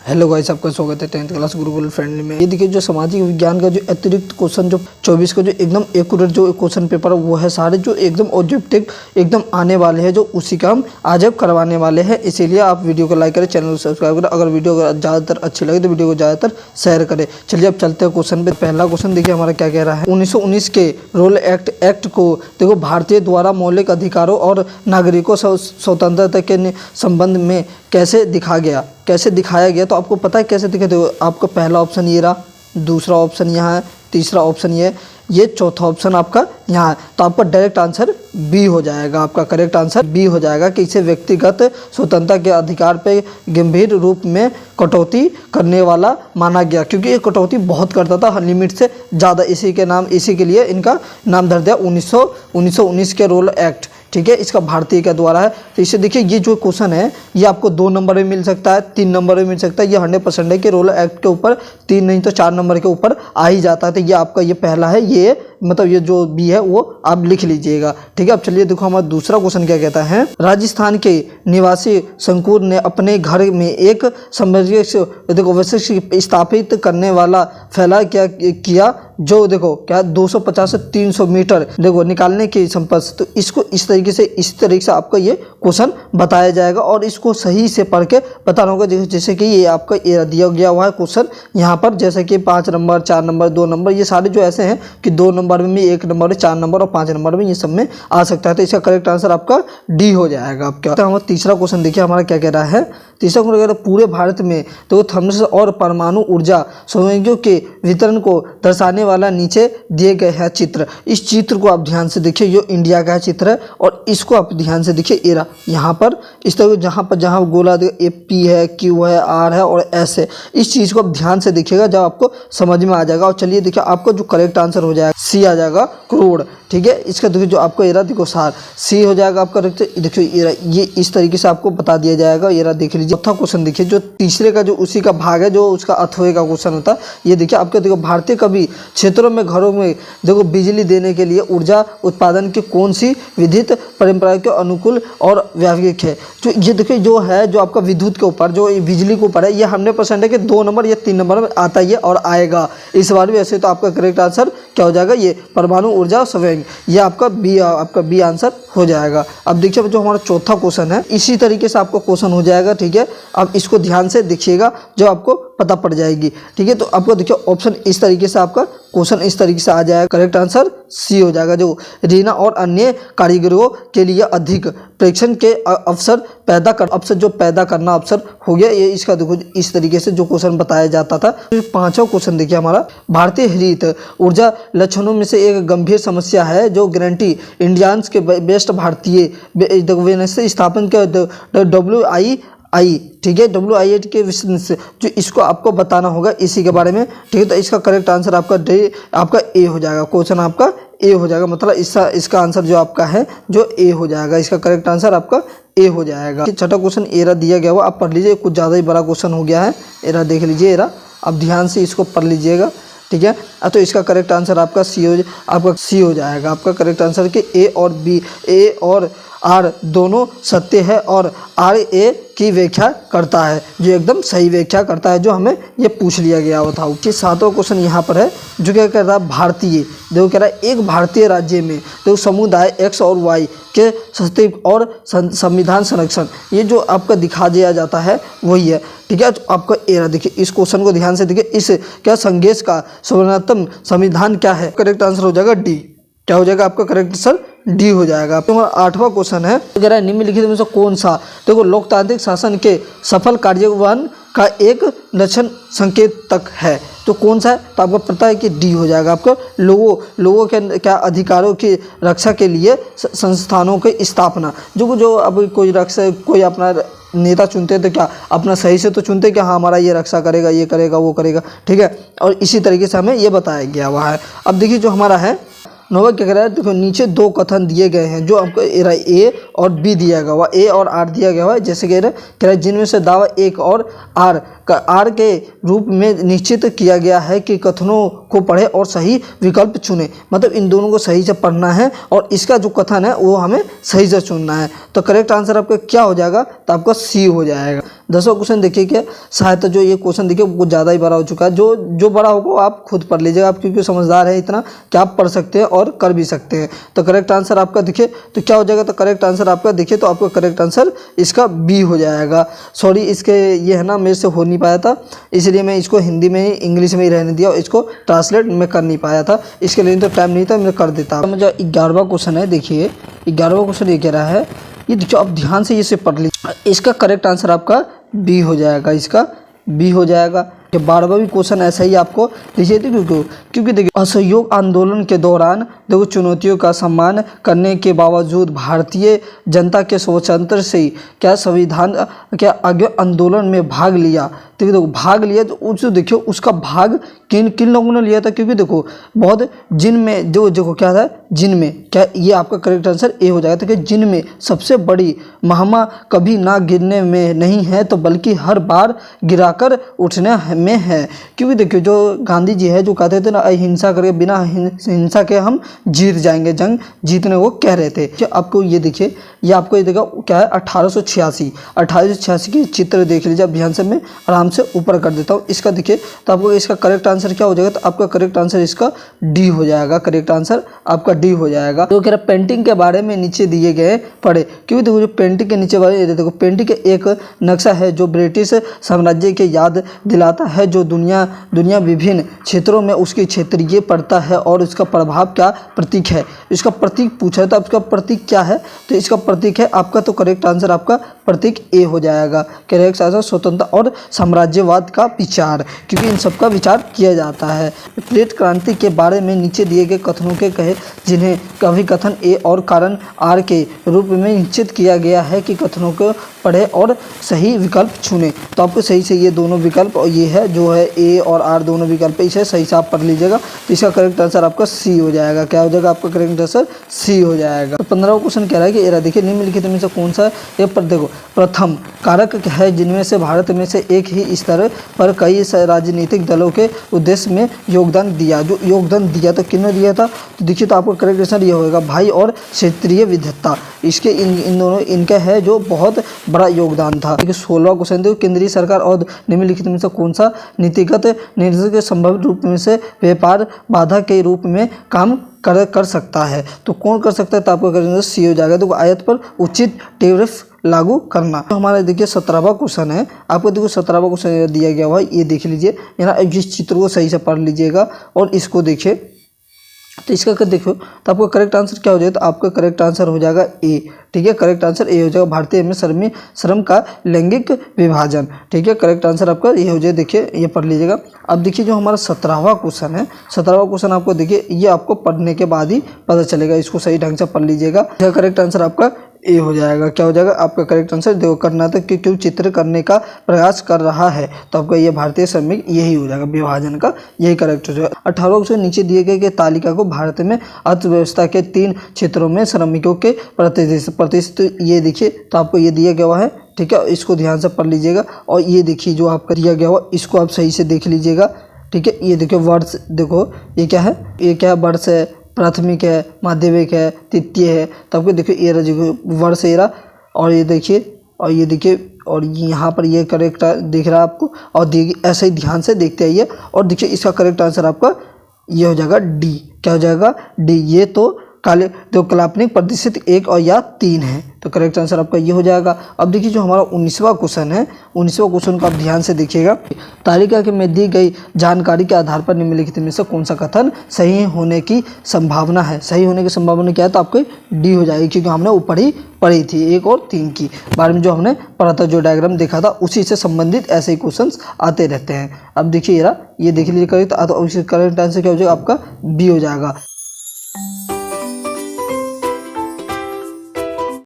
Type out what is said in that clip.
Hello guys, आपका स्वागत है 10th क्लास गुरुकुल फ्रेंडली में। ये देखिए जो सामाजिक विज्ञान का जो अतिरिक्त क्वेश्चन जो 24 का जो एकदम एक्यूरेट जो क्वेश्चन पेपर है वो है, सारे जो एकदम ऑब्जेक्टिव एकदम आने वाले हैं, जो उसी का हम आज अब करवाने वाले हैं। इसीलिए आप वीडियो को लाइक करें, चैनल को सब्सक्राइब करें। अगर वीडियो ज़्यादातर अच्छी लगे तो वीडियो को ज़्यादातर शेयर करें। चलिए अब चलते हैं क्वेश्चन पे। पहला क्वेश्चन देखिए हमारा क्या कह रहा है। 1919 के रोल एक्ट को देखो भारतीय द्वारा मौलिक अधिकारों और नागरिकों स्वतंत्रता के संबंध में कैसे दिखाया गया। तो आपको पता है कैसे दिखा। देखो आपका पहला ऑप्शन ये रहा, दूसरा ऑप्शन यहाँ है, तीसरा ऑप्शन ये चौथा ऑप्शन आपका यहाँ है। तो आपका डायरेक्ट आंसर बी हो जाएगा। आपका करेक्ट आंसर बी हो जाएगा कि इसे व्यक्तिगत स्वतंत्रता के अधिकार पे गंभीर रूप में कटौती करने वाला माना गया, क्योंकि ये कटौती बहुत करता था, लिमिट से ज़्यादा। इसी के लिए इनका नाम धर दिया 1919 के रोल एक्ट। ठीक है, इसका भारतीय के द्वारा है। तो इसे देखिए, ये जो क्वेश्चन है ये आपको 2 नंबर में मिल सकता है, 3 नंबर में मिल सकता है। ये 100% है कि रोल एक्ट के ऊपर 3 नहीं तो 4 नंबर के ऊपर आ ही जाता है। तो ये आपका ये पहला है, ये मतलब ये जो बी है वो आप लिख लीजिएगा। ठीक है, अब चलिए देखो हमारा दूसरा क्वेश्चन क्या कहता है। राजस्थान के निवासी शंकुर ने अपने घर में एक वशिष्ठ स्थापित करने वाला फैला क्या किया, जो देखो क्या 250 से 300 मीटर देखो निकालने की संपत्ति। तो इसको इस तरीके से आपका ये क्वेश्चन बताया जाएगा और इसको सही से पढ़ के बताना होगा। जैसे कि ये आपका ये दिया गया हुआ है क्वेश्चन यहाँ पर, जैसे कि 5 नंबर, 4 नंबर, 2 नंबर, ये सारे जो ऐसे हैं कि 2 नंबर में, 1 नंबर, 4 नंबर और 5 नंबर में, ये सब में आ सकता है। तो इसका करेक्ट आंसर आपका डी हो जाएगा आपका। तो हमारा तीसरा क्वेश्चन देखिए हमारा क्या कह रहा है। तीसरा क्वेश्चन कह रहा है पूरे भारत में तो थर्मस और परमाणु ऊर्जा संयोजकों के वितरण को दर्शाने वाला नीचे दिए गए है चित्र। इस चित्र को आप ध्यान से देखिए, ये इंडिया का चित्र है और इसको आप ध्यान से देखिए। एरा यहाँ पर इस तरह जहाँ गोला पी है, क्यू है, आर है और एस है, इस चीज़ को आप ध्यान से देखिएगा, जब आपको समझ में आ जाएगा। और चलिए देखिए आपको जो करेक्ट आंसर हो जाएगा सी आ जाएगा, करोड़। ठीक है, इसका देखिए जो आपको एरा देखो सार सी हो जाएगा आपका। देखिए एरा ये इस तरीके से आपको बता दिया जाएगा। एरा देख लीजिए। चौथा क्वेश्चन देखिए, जो तीसरे का जो उसी का भाग है, जो उसका अथवे का क्वेश्चन होता है। ये देखिए आपके देखो भारतीय कभी क्षेत्रों में घरों में देखो बिजली देने के लिए ऊर्जा उत्पादन की कौन सी विद्युत परंपरा के अनुकूल और व्यावहारिक है। जो ये देखिए जो है, जो आपका विद्युत के ऊपर, जो बिजली के ऊपर है, ये 100% है कि 2 नंबर या 3 नंबर में आता ही है और आएगा इस बार भी। ऐसे तो आपका करेक्ट आंसर क्या हो जाएगा, ये परमाणु ऊर्जा संवेग, ये आपका बी आंसर हो जाएगा। अब देखिए जो हमारा चौथा क्वेश्चन है, इसी तरीके से आपका क्वेश्चन हो जाएगा। ठीक है, अब इसको ध्यान से देखिएगा, जो आपको पता पड़ जाएगी। ठीक है, तो आपको देखिए ऑप्शन इस तरीके से, आपका क्वेश्चन इस तरीके से आ जाएगा। करेक्ट आंसर सी हो जाएगा। जो रीना और अन्य कारीगरों के लिए अधिक प्रेक्षण के अवसर पैदा करना अवसर हो गया। ये इसका देखो इस तरीके से जो क्वेश्चन बताया जाता था। पांचवा क्वेश्चन देखिए हमारा, भारतीय हरित ऊर्जा लक्षणों में से एक गंभीर समस्या है जो गारंटी इंडियंस के बेस्ट भारतीय स्थापन के WII, ठीक है, WII के विषय से जो इसको आपको बताना होगा इसी के बारे में। ठीक है, तो इसका करेक्ट आंसर आपका ए हो जाएगा। क्वेश्चन आपका ए हो जाएगा, मतलब इसका आंसर जो आपका है जो ए हो जाएगा। इसका करेक्ट आंसर आपका ए हो जाएगा। छठा क्वेश्चन एरा दिया गया हुआ, आप पढ़ लीजिए, कुछ ज़्यादा ही बड़ा क्वेश्चन हो गया है। एरा देख लीजिए, एरा अब ध्यान से इसको पढ़ लीजिएगा। ठीक है, तो इसका करेक्ट आंसर आपका सी हो जाएगा। आपका करेक्ट आंसर कि ए और आर दोनों सत्य है और आर ए की व्याख्या करता है, जो एकदम सही व्याख्या करता है, जो हमें ये पूछ लिया गया हुआ था। कि 7वां क्वेश्चन यहाँ पर है, जो क्या कह रहा है, भारतीय देखो कह रहा है एक भारतीय राज्य में देखो समुदाय X और Y के सस्तित्व और संविधान संरक्षण, ये जो आपका दिखा दिया जाता है वही है। ठीक है, तो आपका एरा देखिए, इस क्वेश्चन को ध्यान से देखिए। इस क्या संदेश का सर्वोत्तम संविधान क्या है। करेक्ट आंसर हो जाएगा डी। क्या हो जाएगा आपका करेक्ट आंसर डी हो जाएगा। तो हमारा 8वां क्वेश्चन है, अगर निम्नलिखित में से कौन सा देखो लोकतांत्रिक शासन के सफल कार्यान्वयन का एक लक्षण संकेतक है। तो कौन सा है, तो आपको पता है कि डी हो जाएगा। आपको लोगों के क्या अधिकारों की रक्षा के लिए संस्थानों की स्थापना। जो अब कोई अपना नेता चुनते हैं तो क्या अपना सही से तो चुनते कि हाँ हमारा ये रक्षा करेगा, ये करेगा, वो करेगा। ठीक है, और इसी तरीके से हमें ये बताया गया हुआ है। अब देखिए जो हमारा है नोवा क्या कह रहा है, देखो नीचे 2 कथन दिए गए हैं, जो आपको ए और बी दिया गया हुआ, ए और आर दिया गया हुआ है। जैसे कह रहा है जिनमें से दावा 1 और आर के रूप में निश्चित किया गया है कि कथनों को पढ़े और सही विकल्प चुने। मतलब इन दोनों को सही से पढ़ना है और इसका जो कथन है वो हमें सही से चुनना है। तो करेक्ट आंसर आपका क्या हो जाएगा, तो आपका सी हो जाएगा। 10वां क्वेश्चन देखिए क्या सहायता, जो ये क्वेश्चन देखिए वो ज़्यादा ही बड़ा हो चुका है, जो बड़ा होगा आप खुद पढ़ लीजिएगा, आप क्योंकि समझदार है इतना कि आप पढ़ सकते हैं और कर भी सकते हैं। तो करेक्ट आंसर आपका देखिए तो क्या हो जाएगा, तो करेक्ट आंसर आपका देखिए तो आपका करेक्ट आंसर इसका बी हो जाएगा। सॉरी इसके ये है ना मेरे से हो नहीं पाया था, इसलिए मैं इसको हिंदी में ही इंग्लिश में ही रहने दिया और इसको ट्रांसलेट मैं कर नहीं पाया था, इसके लिए तो टाइम नहीं था, मैं कर देता। मुझे 11वां क्वेश्चन है, देखिए 11वां क्वेश्चन ये कह रहा है, ये देखिए आप ध्यान से इसे पढ़ लीजिए, इसका करेक्ट आंसर आपका बी हो जाएगा, इसका बी हो जाएगा। 12वां भी क्वेश्चन ऐसा ही आपको देखिए, क्योंकि देखिए असहयोग आंदोलन के दौरान देखो चुनौतियों का सम्मान करने के बावजूद भारतीय जनता के स्वतंत्र से क्या संविधान क्या आगे आंदोलन में भाग लिया, देखो भाग लिया, तो उस देखियो उसका भाग किन किन लोगों ने लिया था, क्योंकि देखो बहुत जिन में जो देखो क्या था, जिन में क्या, ये आपका करेक्ट आंसर ए हो जाएगा। तो जिन में सबसे बड़ी महामा कभी ना गिरने में नहीं है तो बल्कि हर बार गिराकर उठने में है, क्योंकि देखियो जो गांधी जी है जो कहते थे ना अहिंसा करके बिना हिंसा के हम जीत जाएंगे, जंग जीतने को कह रहे थे। जो आपको ये देखिए ये आपको ये देखा क्या है 1886 की चित्र देख लीजिए, अब ध्यान से मैं आराम से ऊपर कर देता हूँ। इसका देखिए तो आपको इसका करेक्ट आंसर क्या हो जाएगा, तो आपका करेक्ट आंसर इसका डी हो जाएगा, करेक्ट आंसर आपका डी हो जाएगा। तो कह रहा पेंटिंग के बारे में नीचे दिए गए पढ़े, क्योंकि देखो जो पेंटिंग के नीचे वाले देखो पेंटिंग के एक नक्शा है जो ब्रिटिश साम्राज्य के याद दिलाता है, जो दुनिया विभिन्न क्षेत्रों में उसकी क्षेत्रीय पड़ता है और उसका प्रभाव क्या प्रतीक है। इसका प्रतीक पूछा है तो आपका प्रतीक क्या है, तो इसका प्रतीक है आपका, तो करेक्ट आंसर आपका प्रतीक ए हो जाएगा। करेक्ट आंसर स्वतंत्रता और साम्राज्यवाद का विचार, क्योंकि इन सब का विचार किया जाता है। प्लेट क्रांति के बारे में नीचे दिए गए कथनों के कहे जिन्हें कभी कथन ए और कारण आर के रूप में निश्चित किया गया है कि कथनों को पढ़े और सही विकल्प चुने। तो आपको सही से ये दोनों विकल्प और ये है जो है ए और आर दोनों विकल्प इसे सही से आप पढ़ लीजिएगा, तो इसका करेक्ट आंसर आपका सी हो जाएगा। क्या हो जाएगा आपका करेक्ट आंसर सी हो जाएगा। तो 15वां क्वेश्चन कह रहा है कि एरा देखिए निम्नलिखित में से कौन सा ये पर देखो प्रथम कारक है जिनमें से भारत में से एक ही स्तर पर कई राजनीतिक दलों के उद्देश्य में योगदान दिया, जो योगदान दिया तो किन्होंने दिया था, तो देखिए तो आपका करेक्ट आंसर ये होगा भाई और क्षेत्रीय विविधता, इसके इन दोनों इनका है जो बहुत बड़ा योगदान था। 16वां क्वेश्चन देखो केंद्रीय सरकार और निम्नलिखित में से कौन सा नीतिगत निर्देश के संभव रूप में से व्यापार बाधा के रूप में काम कर सकता है, तो कौन कर सकता है, तो आपको करेंगे सी हो जाएगा। तो आयात पर उचित टैरिफ लागू करना। तो हमारा देखिए 17वां क्वेश्चन है, आपको देखो 17वां क्वेश्चन दिया गया हुआ है, ये देख लीजिए, यहाँ इस चित्र को सही से पढ़ लीजिएगा और इसको देखिए, तो इसका कर देखो तो आपका करेक्ट आंसर क्या हो जाएगा, तो आपका करेक्ट आंसर हो जाएगा ए, ठीक है, करेक्ट आंसर ए हो जाएगा। भारतीय में श्रम का लैंगिक विभाजन, ठीक है, करेक्ट आंसर आपका ये हो जाएगा। देखिए ये पढ़ लीजिएगा। अब देखिए जो हमारा 17वां क्वेश्चन है, 17वां क्वेश्चन आपको देखिए ये आपको पढ़ने के बाद ही पता चलेगा, इसको सही ढंग से पढ़ लीजिएगा। करेक्ट आंसर आपका ए हो जाएगा। क्या हो जाएगा आपका करेक्ट आंसर, देखो कर्नाटक के क्यों चित्र करने का प्रयास कर रहा है, तो आपका ये भारतीय श्रमिक यही हो जाएगा, विभाजन का यही करेक्ट हो जाएगा। 18वां क्वेश्चन नीचे दिए गए तालिका को भारत में अर्थव्यवस्था के 3 क्षेत्रों में श्रमिकों के प्रतिशत ये देखिए, तो आपको ये दिया गया है, ठीक है, इसको ध्यान से पढ़ लीजिएगा। और ये देखिए जो आपका दिया गया हुआ इसको आप सही से देख लीजिएगा, ठीक है। ये देखिए वर्ष, देखो ये क्या है, ये क्या है, वर्ष है, प्राथमिक है, माध्यमिक है, तृतीय है, तो आपको देखिए एरा जो वर्ष एरा, और ये देखिए और यहाँ पर ये करेक्ट दिख रहा है आपको, और देखिए ऐसे ही ध्यान से देखते आइए और देखिए इसका करेक्ट आंसर आपका ये हो जाएगा डी। क्या हो जाएगा डी, ये तो काल्पनिक प्रतिशत 1 और या 3 है, तो करेक्ट आंसर आपका ये हो जाएगा। अब देखिए जो हमारा 19वां क्वेश्चन है, 19वां क्वेश्चन को आप ध्यान से देखिएगा। तालिका के में दी गई जानकारी के आधार पर निम्नलिखित में से कौन सा कथन सही होने की संभावना है, सही होने की संभावना क्या है, तो आपको डी हो जाएगी, क्योंकि हमने ऊपर ही पढ़ी थी 1 और 3 की बारे में जो हमने पढ़ा था, जो डायग्राम देखा था उसी से संबंधित ऐसे ही क्वेश्चन आते रहते हैं। अब देखिए ये देख लीजिए करेक्ट, तो करेक्ट आंसर क्या हो जाएगा आपका बी हो जाएगा।